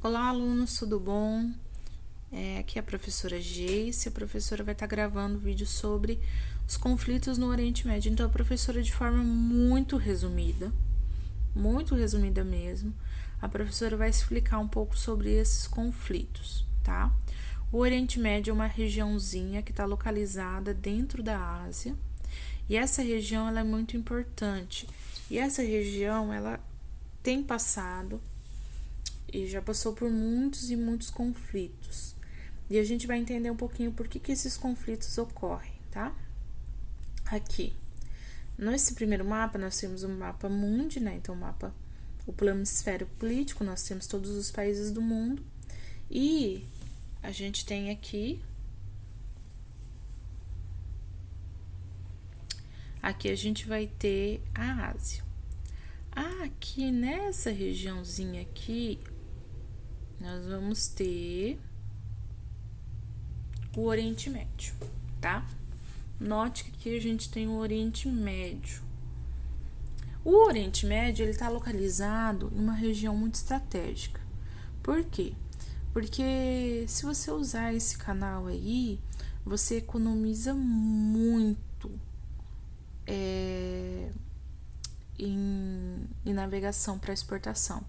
Olá, alunos, tudo bom? Aqui é a professora Geice. A professora vai estar gravando vídeo sobre os conflitos no Oriente Médio. Então, a professora, de forma muito resumida mesmo, a professora vai explicar um pouco sobre esses conflitos, tá? O Oriente Médio é uma regiãozinha que está localizada dentro da Ásia, e essa região ela é muito importante. E essa região ela tem passado e já passou por muitos e muitos conflitos. E a gente vai entender um pouquinho por que esses conflitos ocorrem, tá? Aqui, nesse primeiro mapa, nós temos o mapa mundi, né? Então, o planisfério político, nós temos todos os países do mundo. E a gente tem aqui a gente vai ter a Ásia. Aqui nessa regiãozinha aqui, nós vamos ter o Oriente Médio, tá? Note que aqui a gente tem o Oriente Médio. O Oriente Médio ele está localizado em uma região muito estratégica. Por quê? Porque se você usar esse canal aí, você economiza muito em navegação para exportação.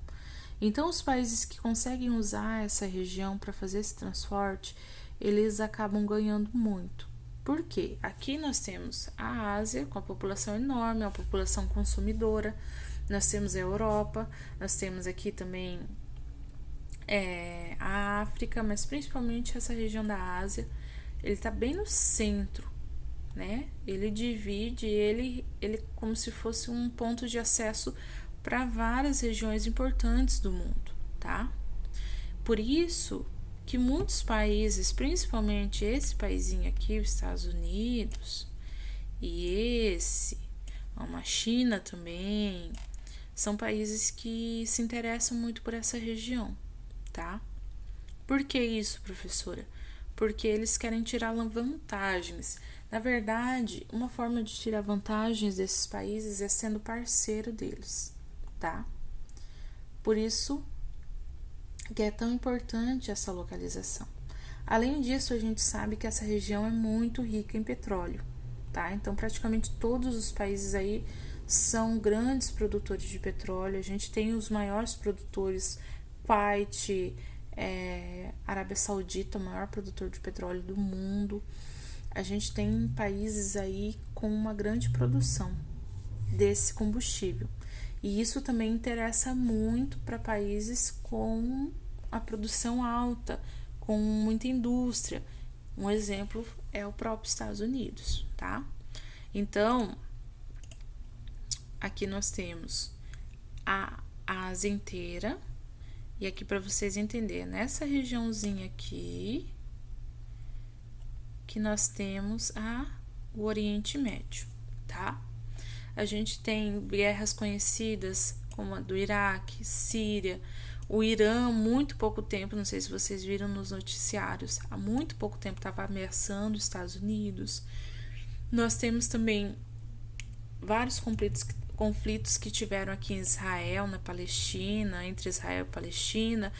Então, os países que conseguem usar essa região para fazer esse transporte, eles acabam ganhando muito. Por quê? Aqui nós temos a Ásia, com a população enorme, a população consumidora, nós temos a Europa, nós temos aqui também a África, mas principalmente essa região da Ásia, ele está bem no centro, né? Ele divide ele como se fosse um ponto de acesso para várias regiões importantes do mundo, tá? Por isso que muitos países, principalmente esse paizinho aqui, os Estados Unidos, e uma China também, são países que se interessam muito por essa região, tá? Por que isso, professora? Porque eles querem tirar vantagens. Na verdade, uma forma de tirar vantagens desses países é sendo parceiro deles, tá? Por isso que é tão importante essa localização. Além disso, a gente sabe que essa região é muito rica em petróleo, tá? Então, praticamente todos os países aí são grandes produtores de petróleo. A gente tem os maiores produtores, Kuwait, Arábia Saudita, o maior produtor de petróleo do mundo. A gente tem países aí com uma grande produção desse combustível. E isso também interessa muito para países com a produção alta, com muita indústria. Um exemplo é o próprio Estados Unidos, tá? Então, aqui nós temos a Ásia inteira. E aqui para vocês entenderem, nessa regiãozinha aqui, que nós temos o Oriente Médio, tá? A gente tem guerras conhecidas como a do Iraque, Síria, o Irã, muito pouco tempo, não sei se vocês viram nos noticiários, há muito pouco tempo estava ameaçando os Estados Unidos. Nós temos também vários conflitos que tiveram aqui em Israel, na Palestina, entre Israel e Palestina,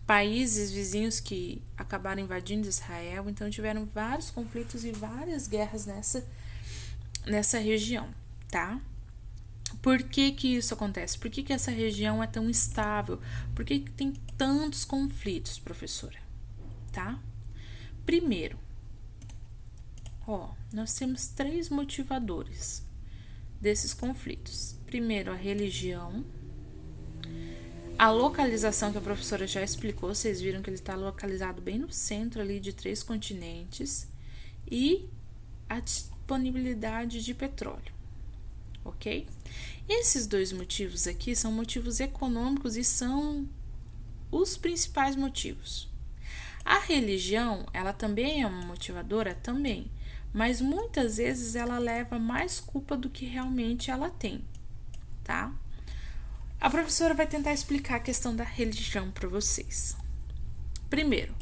países vizinhos que acabaram invadindo Israel, então tiveram vários conflitos e várias guerras nessa região, tá? Por que isso acontece? Por que essa região é tão instável? Por que tem tantos conflitos, professora? Tá? Primeiro, nós temos 3 motivadores desses conflitos. Primeiro, a religião, a localização que a professora já explicou, vocês viram que ele está localizado bem no centro ali de 3 continentes, e a disponibilidade de petróleo, ok? Esses 2 motivos aqui são motivos econômicos e são os principais motivos. A religião, ela também é uma motivadora? Também, mas muitas vezes ela leva mais culpa do que realmente ela tem, tá? A professora vai tentar explicar a questão da religião para vocês. Primeiro,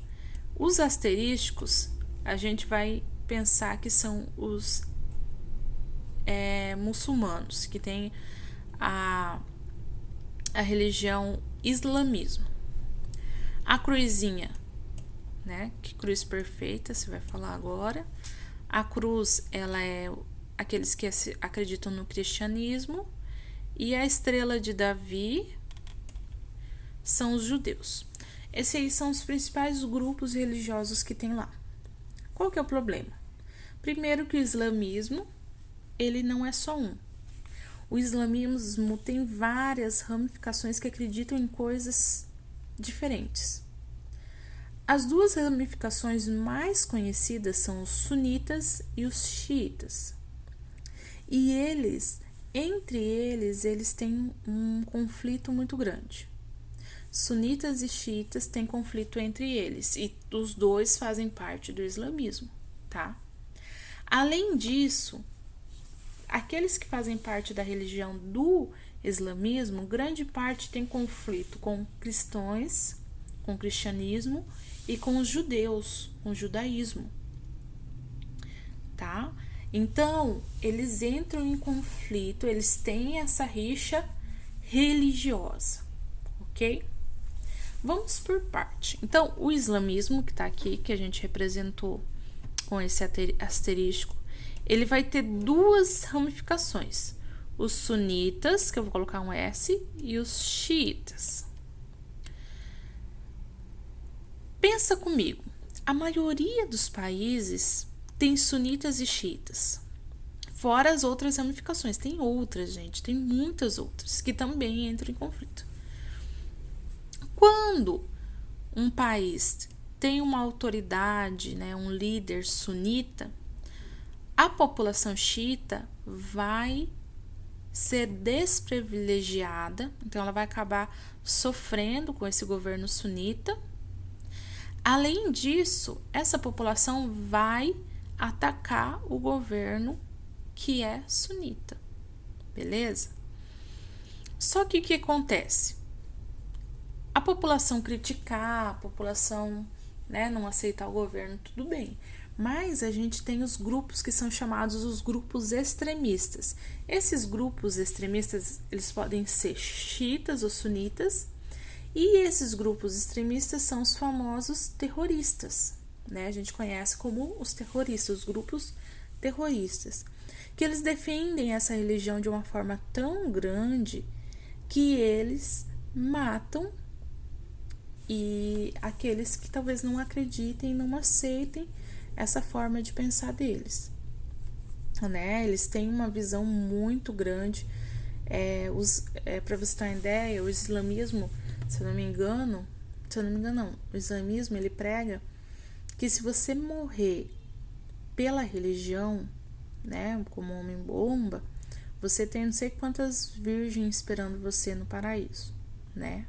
os asterísticos, a gente vai pensar que são os muçulmanos, que tem a religião islamismo. A cruzinha, né? Que cruz perfeita, você vai falar agora. A cruz, ela é aqueles que acreditam no cristianismo. E a estrela de Davi são os judeus. Esses aí são os principais grupos religiosos que tem lá. Qual que é o problema? Primeiro que o islamismo, ele não é só um. O islamismo tem várias ramificações que acreditam em coisas diferentes. As duas ramificações mais conhecidas são os sunitas e os xiitas. E entre eles têm um conflito muito grande. Sunitas e xiitas têm conflito entre eles e os dois fazem parte do islamismo, tá? Além disso, aqueles que fazem parte da religião do islamismo, grande parte tem conflito com cristãos, com o cristianismo e com os judeus, com o judaísmo, tá? Então, eles entram em conflito, eles têm essa rixa religiosa, ok? Vamos por parte. Então, o islamismo que tá aqui, que a gente representou com esse asterisco, ele vai ter duas ramificações. Os sunitas, que eu vou colocar um S, e os xiitas. Pensa comigo, a maioria dos países tem sunitas e xiitas. Fora as outras ramificações. Tem outras, gente, tem muitas outras que também entram em conflito. Quando um país tem uma autoridade, né, um líder sunita, a população xiita vai ser desprivilegiada, então ela vai acabar sofrendo com esse governo sunita. Além disso, essa população vai atacar o governo que é sunita, beleza? Só que o que acontece? A população criticar, a população, né, não aceitar o governo, tudo bem. Mas a gente tem os grupos que são chamados os grupos extremistas. Esses grupos extremistas, eles podem ser xiitas ou sunitas, e esses grupos extremistas são os famosos terroristas, né? A gente conhece como os terroristas, os grupos terroristas, que eles defendem essa religião de uma forma tão grande que eles matam e aqueles que talvez não acreditem, não aceitem essa forma de pensar deles, né? Eles têm uma visão muito grande. Para você ter uma ideia, o islamismo, se eu não me engano, não, o islamismo ele prega que se você morrer pela religião, né, como homem-bomba, você tem não sei quantas virgens esperando você no paraíso, né?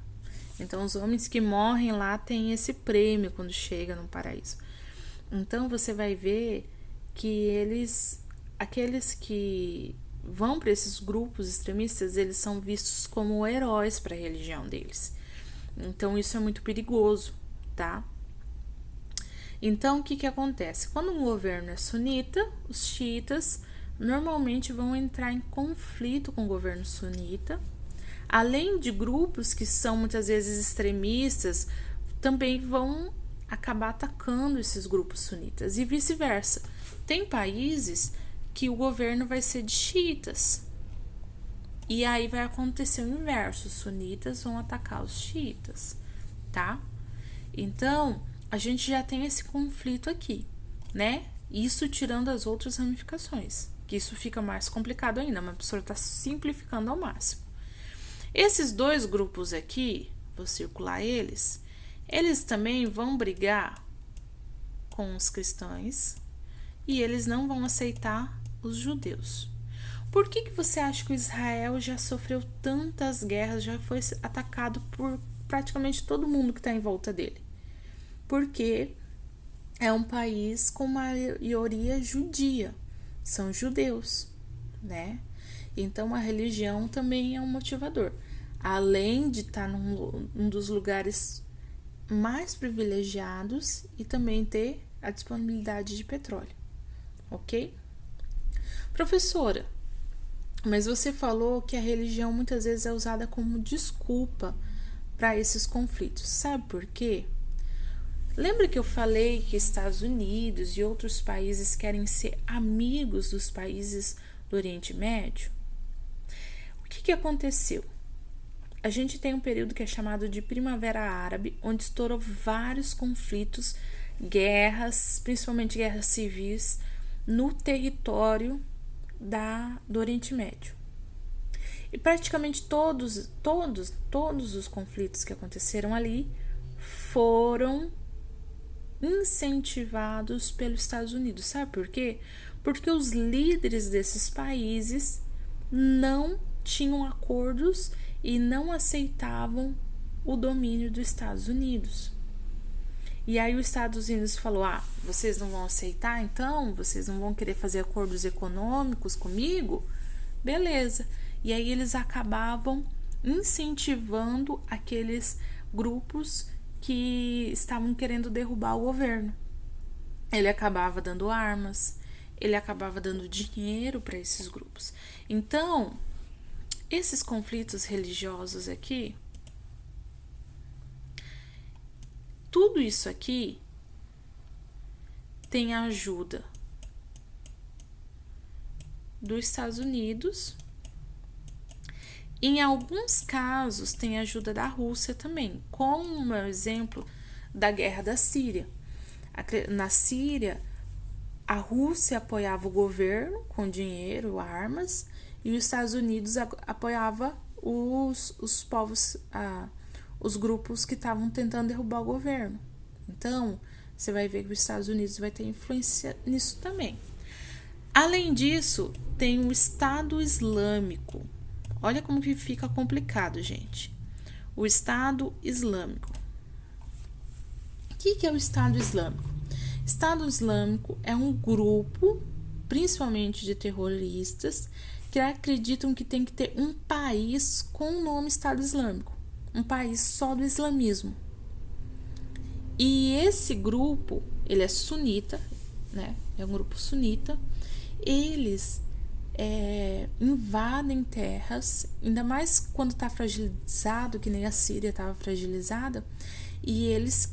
Então, os homens que morrem lá têm esse prêmio quando chega no paraíso. Então, você vai ver que aqueles que vão para esses grupos extremistas, eles são vistos como heróis para a religião deles. Então, isso é muito perigoso, tá? Então, o que acontece? Quando um governo é sunita, os xiitas normalmente vão entrar em conflito com o governo sunita. Além de grupos que são muitas vezes extremistas, também vão acabar atacando esses grupos sunitas e vice-versa. Tem países que o governo vai ser de xiitas e aí vai acontecer o inverso, os sunitas vão atacar os xiitas, tá? Então, a gente já tem esse conflito aqui, né? Isso tirando as outras ramificações, que isso fica mais complicado ainda, mas a professora está simplificando ao máximo. Esses dois grupos aqui, vou circular eles também vão brigar com os cristãos e eles não vão aceitar os judeus. Por que você acha que o Israel já sofreu tantas guerras, já foi atacado por praticamente todo mundo que está em volta dele? Porque é um país com maioria judia, são judeus, né? Então a religião também é um motivador. Além de estar num dos lugares mais privilegiados e também ter a disponibilidade de petróleo, ok? Professora, mas você falou que a religião muitas vezes é usada como desculpa para esses conflitos. Sabe por quê? Lembra que eu falei que Estados Unidos e outros países querem ser amigos dos países do Oriente Médio? O que aconteceu? A gente tem um período que é chamado de Primavera Árabe, onde estourou vários conflitos, guerras, principalmente guerras civis, no território do Oriente Médio. E praticamente todos os conflitos que aconteceram ali foram incentivados pelos Estados Unidos. Sabe por quê? Porque os líderes desses países não tinham acordos e não aceitavam o domínio dos Estados Unidos. E aí os Estados Unidos falou: vocês não vão aceitar então? Vocês não vão querer fazer acordos econômicos comigo? Beleza. E aí eles acabavam incentivando aqueles grupos que estavam querendo derrubar o governo. Ele acabava dando armas, ele acabava dando dinheiro para esses grupos. Então, esses conflitos religiosos aqui, tudo isso aqui tem a ajuda dos Estados Unidos. Em alguns casos, tem a ajuda da Rússia também, como o exemplo da guerra da Síria. Na Síria, a Rússia apoiava o governo com dinheiro, armas, e os Estados Unidos apoiava os povos, os grupos que estavam tentando derrubar o governo. Então, você vai ver que os Estados Unidos vai ter influência nisso também. Além disso, tem o Estado Islâmico. Olha como que fica complicado, gente. O Estado Islâmico. O que é o Estado Islâmico? Estado Islâmico é um grupo, principalmente de terroristas, que acreditam que tem que ter um país com o nome Estado Islâmico. Um país só do islamismo. E esse grupo, ele é sunita, né? É um grupo sunita. Eles invadem terras, ainda mais quando está fragilizado, que nem a Síria estava fragilizada, e eles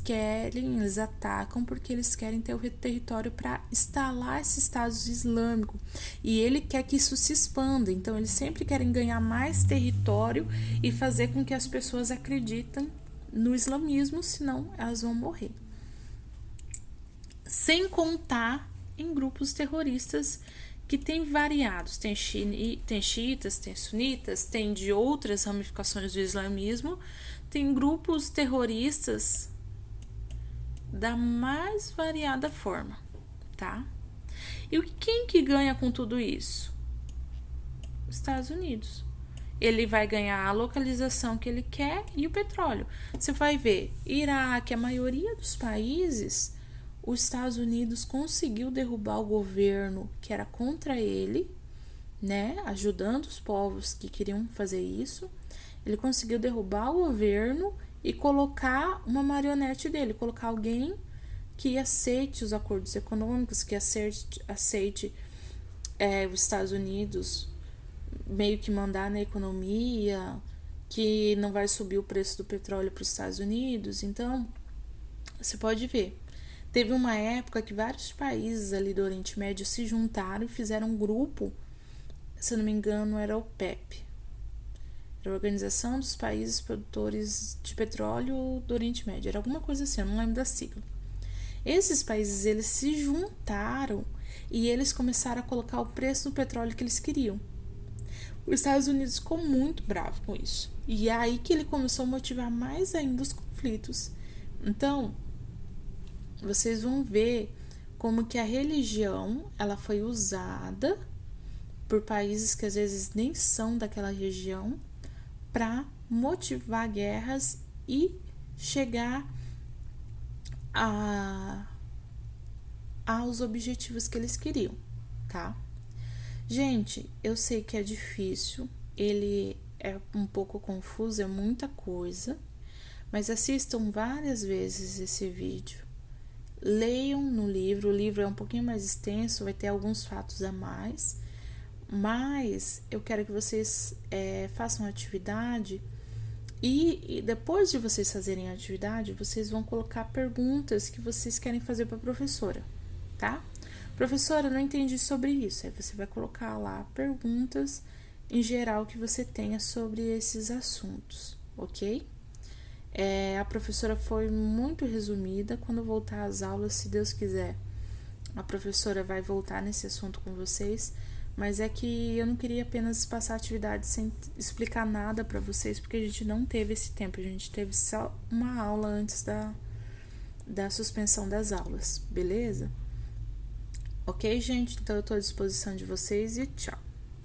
atacam porque eles querem ter o território para instalar esse Estado Islâmico, e ele quer que isso se expanda, então eles sempre querem ganhar mais território e fazer com que as pessoas acreditem no islamismo, senão elas vão morrer. Sem contar em grupos terroristas que tem variados, tem xiitas, tem sunitas, tem de outras ramificações do islamismo, tem grupos terroristas da mais variada forma, tá? E quem que ganha com tudo isso? Os Estados Unidos. Ele vai ganhar a localização que ele quer e o petróleo. Você vai ver, Iraque, a maioria dos países, os Estados Unidos conseguiu derrubar o governo que era contra ele, né? Ajudando os povos que queriam fazer isso. Ele conseguiu derrubar o governo e colocar uma marionete dele, colocar alguém que aceite os acordos econômicos, que aceite os Estados Unidos meio que mandar na economia, que não vai subir o preço do petróleo para os Estados Unidos. Então, você pode ver. Teve uma época que vários países ali do Oriente Médio se juntaram e fizeram um grupo, se não me engano, era a OPEP. Era a Organização dos Países Produtores de Petróleo do Oriente Médio. Era alguma coisa assim, eu não lembro da sigla. Esses países, eles se juntaram e eles começaram a colocar o preço do petróleo que eles queriam. Os Estados Unidos ficou muito bravo com isso. E é aí que ele começou a motivar mais ainda os conflitos. Então, vocês vão ver como que a religião ela foi usada por países que às vezes nem são daquela região para motivar guerras e chegar aos objetivos que eles queriam, tá? Gente, eu sei que é difícil, ele é um pouco confuso, é muita coisa, mas assistam várias vezes esse vídeo. Leiam no livro, o livro é um pouquinho mais extenso, vai ter alguns fatos a mais, mas eu quero que vocês façam atividade E depois de vocês fazerem a atividade, vocês vão colocar perguntas que vocês querem fazer para a professora, tá? Professora, eu não entendi sobre isso. Aí você vai colocar lá perguntas em geral que você tenha sobre esses assuntos, ok? A professora foi muito resumida. Quando voltar às aulas, se Deus quiser, a professora vai voltar nesse assunto com vocês. Mas é que eu não queria apenas passar a atividade sem explicar nada para vocês, porque a gente não teve esse tempo. A gente teve só uma aula antes da suspensão das aulas, beleza? Ok, gente? Então eu tô à disposição de vocês e tchau!